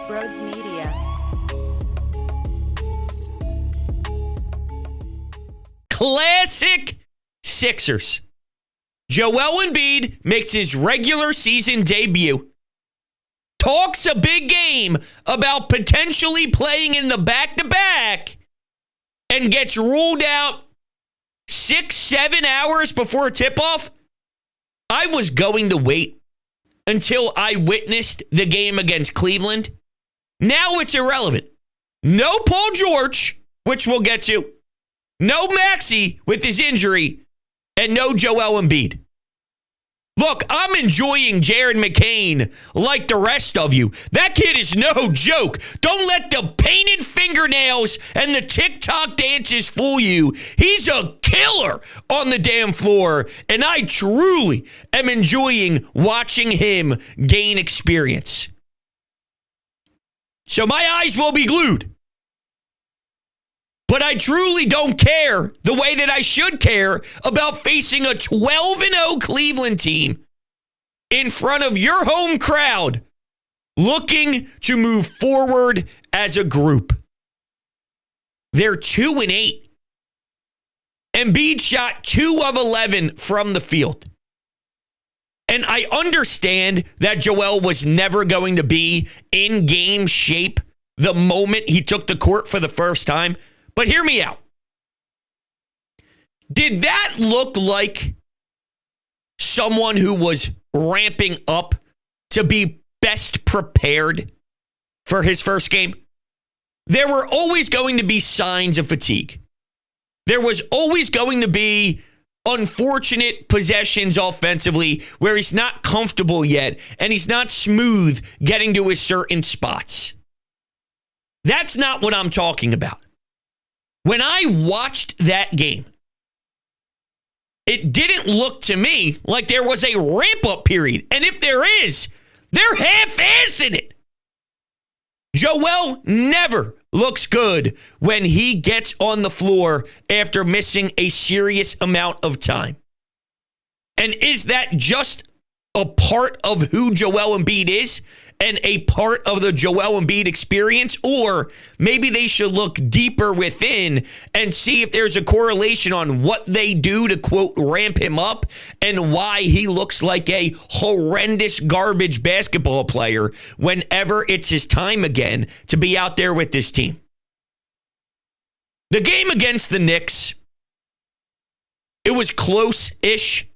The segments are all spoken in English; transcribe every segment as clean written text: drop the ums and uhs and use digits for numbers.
Brodes Media. Classic Sixers. Joel Embiid makes his regular season debut. Talks a big game about potentially playing in the back-to-back and gets ruled out 6-7 hours before tip-off. I was going to wait until I witnessed the game against Cleveland. Now it's irrelevant. No Paul George, which we'll get to. No Maxey with his injury. And no Joel Embiid. Look, I'm enjoying Jared McCain like the rest of you. That kid is no joke. Don't let the painted fingernails and the TikTok dances fool you. He's a killer on the damn floor, and I truly am enjoying watching him gain experience. So my eyes will be glued. But I truly don't care the way that I should care about facing a 12-0 Cleveland team in front of your home crowd looking to move forward as a group. They're 2-8. Embiid shot 2 of 11 from the field. And I understand that Joel was never going to be in game shape the moment he took the court for the first time. But hear me out. Did that look like someone who was ramping up to be best prepared for his first game? There were always going to be signs of fatigue. There was always going to be unfortunate possessions offensively where he's not comfortable yet and he's not smooth getting to his certain spots. That's not what I'm talking about. When I watched that game, it didn't look to me like there was a ramp-up period. And if there is, they're half-assing it. Joel never looks good when he gets on the floor after missing a serious amount of time. And is that just a part of who Joel Embiid is and a part of the Joel Embiid experience? Or maybe they should look deeper within and see if there's a correlation on what they do to, quote, ramp him up and why he looks like a horrendous garbage basketball player whenever it's his time again to be out there with this team. The game against the Knicks, it was close-ish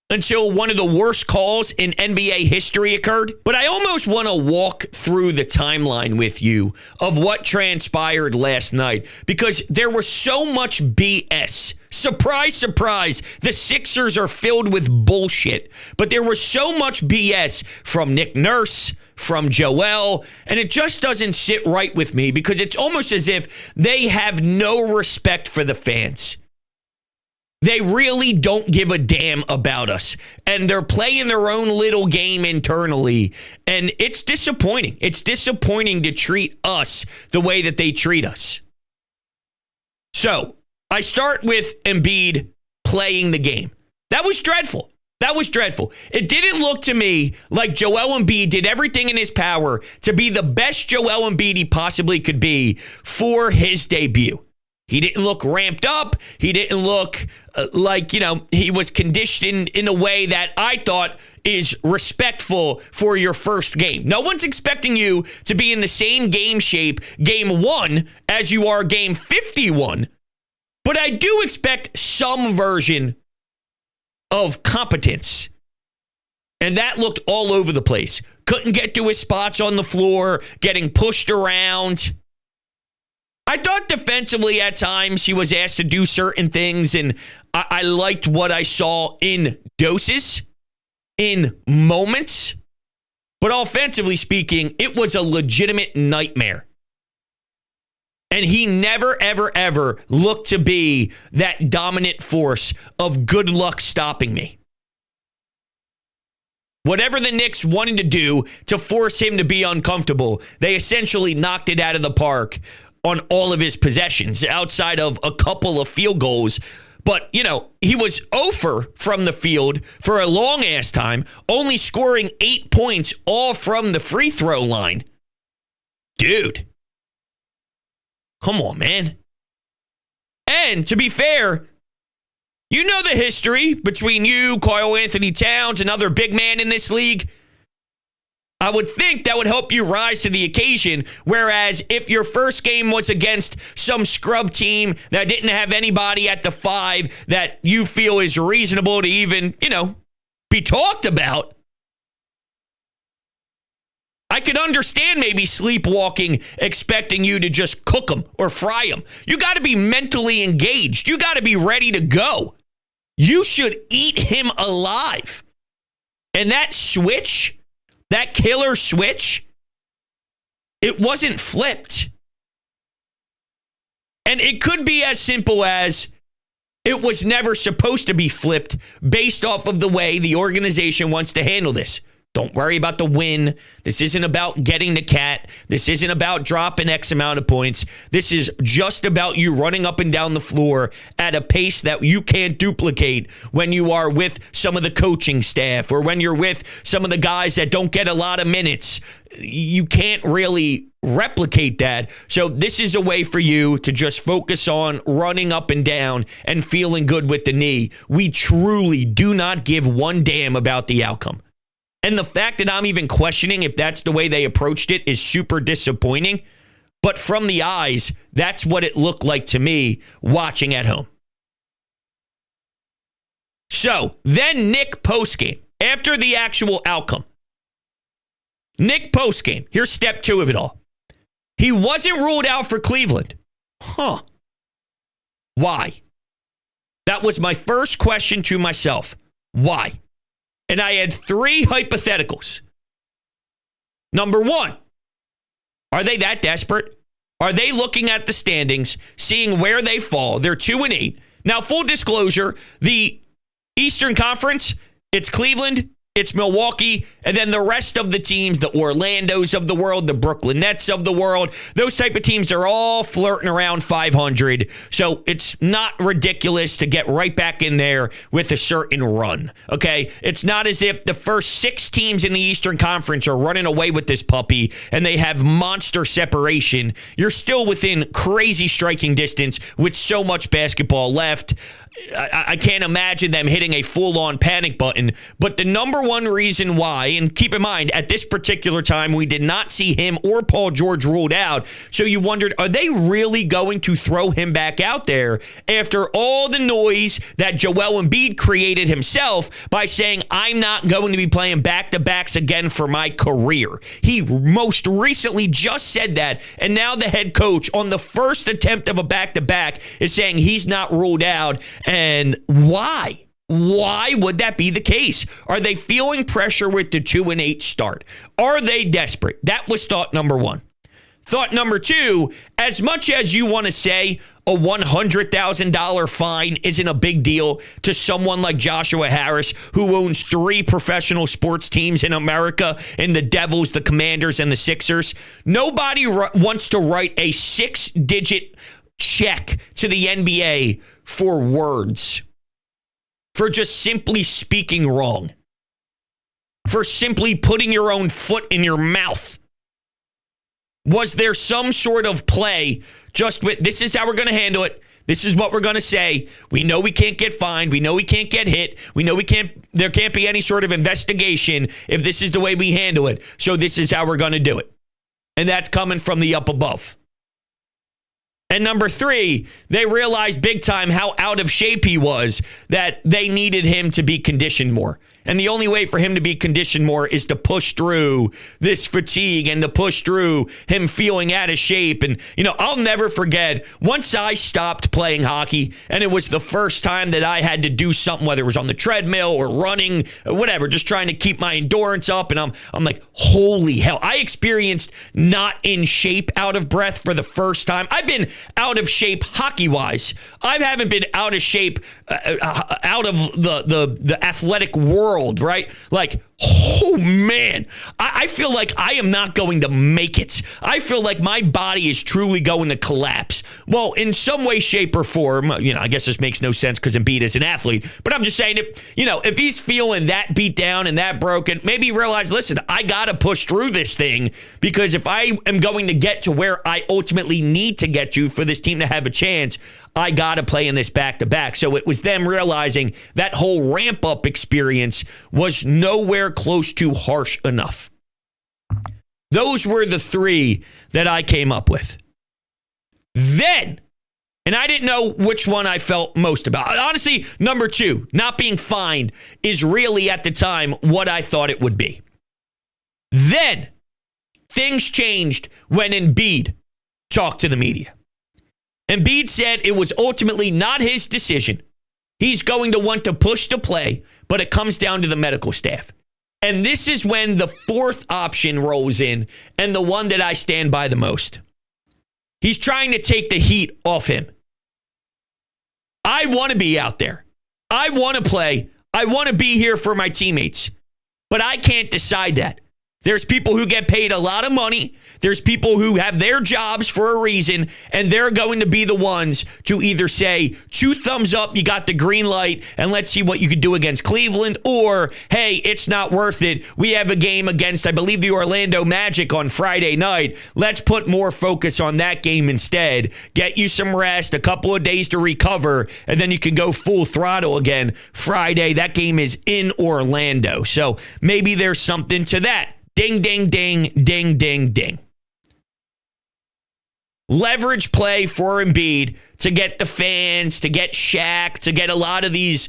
until one of the worst calls in NBA history occurred. But I almost want to walk through the timeline with you of what transpired last night because there was so much BS. Surprise, surprise, the Sixers are filled with bullshit. But there was so much BS from Nick Nurse, from Joel, and it just doesn't sit right with me because it's almost as if they have no respect for the fans. They really don't give a damn about us. And they're playing their own little game internally. And it's disappointing. It's disappointing to treat us the way that they treat us. So, I start with Embiid playing the game. That was dreadful. That was dreadful. It didn't look to me like Joel Embiid did everything in his power to be the best Joel Embiid he possibly could be for his debut. He didn't look ramped up. He didn't look like, he was conditioned in a way that I thought is respectful for your first game. No one's expecting you to be in the same game shape game 1 as you are game 51. But I do expect some version of competence. And that looked all over the place. Couldn't get to his spots on the floor, getting pushed around. I thought defensively at times he was asked to do certain things, and I liked what I saw in doses, in moments. But offensively speaking, it was a legitimate nightmare. And he never, ever, ever looked to be that dominant force of good luck stopping me. Whatever the Knicks wanted to do to force him to be uncomfortable, they essentially knocked it out of the park on all of his possessions, outside of a couple of field goals. But, he was 0 from the field for a long-ass time, only scoring 8 points, all from the free throw line. dude, come on, man. And to be fair, you know the history between you, Karl Anthony Towns, another big man in this league. I would think that would help you rise to the occasion. Whereas if your first game was against some scrub team that didn't have anybody at the 5 that you feel is reasonable to even, be talked about, I could understand maybe sleepwalking, expecting you to just cook them or fry them. You got to be mentally engaged. You got to be ready to go. You should eat him alive. And that switch, that killer switch, it wasn't flipped. And it could be as simple as it was never supposed to be flipped based off of the way the organization wants to handle this. Don't worry about the win. This isn't about getting the cat. This isn't about dropping X amount of points. This is just about you running up and down the floor at a pace that you can't duplicate when you are with some of the coaching staff or when you're with some of the guys that don't get a lot of minutes. You can't really replicate that. So this is a way for you to just focus on running up and down and feeling good with the knee. We truly do not give one damn about the outcome. And the fact that I'm even questioning if that's the way they approached it is super disappointing. But from the eyes, that's what it looked like to me watching at home. So then Nick postgame, after the actual outcome. Nick postgame, here's step 2 of it all. He wasn't ruled out for Cleveland. Huh. Why? That was my first question to myself. Why? And I had 3 hypotheticals. Number 1, are they that desperate? Are they looking at the standings, seeing where they fall? They're 2-8. Now, full disclosure, the Eastern Conference, it's Cleveland, it's Milwaukee, and then the rest of the teams, the Orlandos of the world, the Brooklyn Nets of the world, those type of teams are all flirting around 500. So it's not ridiculous to get right back in there with a certain run, okay? It's not as if the first 6 teams in the Eastern Conference are running away with this puppy and they have monster separation. You're still within crazy striking distance with so much basketball left. I can't imagine them hitting a full-on panic button. But the number one reason why, and keep in mind, at this particular time, we did not see him or Paul George ruled out. So you wondered, are they really going to throw him back out there after all the noise that Joel Embiid created himself by saying, I'm not going to be playing back-to-backs again for my career? He most recently just said that, and now the head coach on the first attempt of a back-to-back is saying he's not ruled out. And why? Why would that be the case? Are they feeling pressure with the 2-8 start? Are they desperate? That was thought number 1. Thought number 2, as much as you want to say a $100,000 fine isn't a big deal to someone like Joshua Harris, who owns 3 professional sports teams in America, in the Devils, the Commanders, and the Sixers, nobody wants to write a 6-digit check to the NBA for words, for just simply speaking wrong, for simply putting your own foot in your mouth. Was there some sort of play just with, this is how we're going to handle it, this is what we're going to say, we know we can't get fined, we know we can't get hit, we know there can't be any sort of investigation if this is the way we handle it, so this is how we're going to do it. And that's coming from the up above. And number 3, they realized big time how out of shape he was, that they needed him to be conditioned more. And the only way for him to be conditioned more is to push through this fatigue and to push through him feeling out of shape. And, I'll never forget, once I stopped playing hockey, and it was the first time that I had to do something, whether it was on the treadmill or running, or whatever, just trying to keep my endurance up. And I'm like, holy hell. I experienced not in shape, out of breath for the first time. I've been out of shape hockey-wise. I haven't been out of shape out of the athletic world, right? Like, Oh, man. I feel like I am not going to make it. I feel like my body is truly going to collapse. Well, in some way, shape, or form, I guess this makes no sense because Embiid is an athlete, but I'm just saying, if he's feeling that beat down and that broken, maybe he realized, listen, I got to push through this thing, because if I am going to get to where I ultimately need to get to for this team to have a chance, I got to play in this back-to-back. So it was them realizing that whole ramp-up experience was nowhere close to harsh enough. Those were the three that I came up with. Then, and I didn't know which one I felt most about. Honestly, number 2, not being fined, is really at the time what I thought it would be. Then, things changed when Embiid talked to the media. Embiid said it was ultimately not his decision. He's going to want to push the play, but it comes down to the medical staff. And this is when the fourth option rolls in, and the one that I stand by the most. He's trying to take the heat off him. I want to be out there. I want to play. I want to be here for my teammates. But I can't decide that. There's people who get paid a lot of money. There's people who have their jobs for a reason, and they're going to be the ones to either say, 2 thumbs up, you got the green light, and let's see what you can do against Cleveland, or, hey, it's not worth it. We have a game against, I believe, the Orlando Magic on Friday night. Let's put more focus on that game instead. Get you some rest, a couple of days to recover, and then you can go full throttle again Friday. That game is in Orlando, so maybe there's something to that. Ding, ding, ding, ding, ding, ding. Leverage play for Embiid to get the fans, to get Shaq, to get a lot of these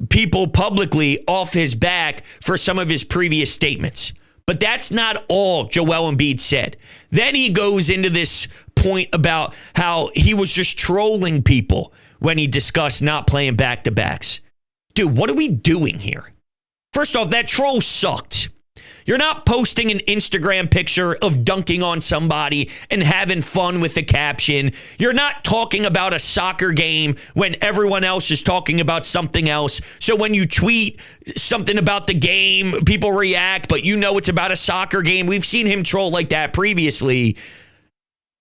people publicly off his back for some of his previous statements. But that's not all Joel Embiid said. Then he goes into this point about how he was just trolling people when he discussed not playing back-to-backs. Dude, what are we doing here? First off, that troll sucked. You're not posting an Instagram picture of dunking on somebody and having fun with the caption. You're not talking about a soccer game when everyone else is talking about something else. So when you tweet something about the game, people react, but you know it's about a soccer game. We've seen him troll like that previously.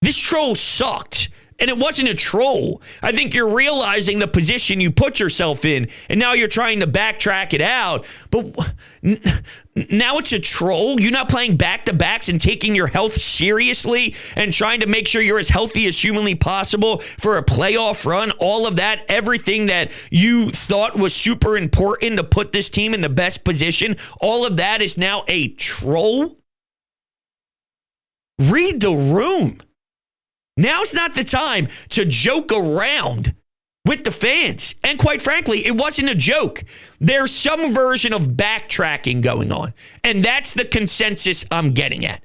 This troll sucked. And it wasn't a troll. I think you're realizing the position you put yourself in, and now you're trying to backtrack it out. But now it's a troll. You're not playing back-to-backs and taking your health seriously and trying to make sure you're as healthy as humanly possible for a playoff run. All of that, everything that you thought was super important to put this team in the best position, all of that is now a troll? Read the room. Now's not the time to joke around with the fans. And quite frankly, it wasn't a joke. There's some version of backtracking going on. And that's the consensus I'm getting at.